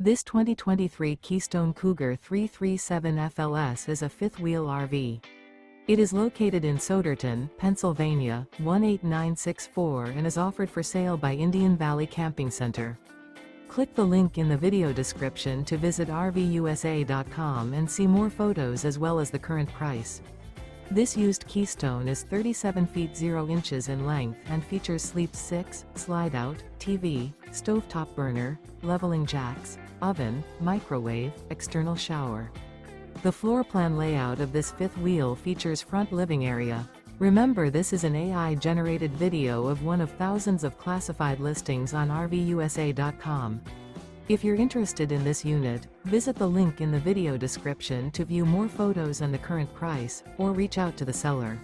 This 2023 Keystone Cougar 337 FLS is a fifth-wheel RV. It is located in Souderton, Pennsylvania, 18964 and is offered for sale by Indian Valley Camping Center. Click the link in the video description to visit RVUSA.com and see more photos as well as the current price. This used Keystone is 37 feet 0 inches in length and features sleep 6, slide-out, TV, stovetop burner, leveling jacks, oven, microwave, external shower. The floor plan layout of this fifth wheel features front living area. Remember, this is an AI-generated video of one of thousands of classified listings on RVUSA.com. If you're interested in this unit, visit the link in the video description to view more photos and the current price, or reach out to the seller.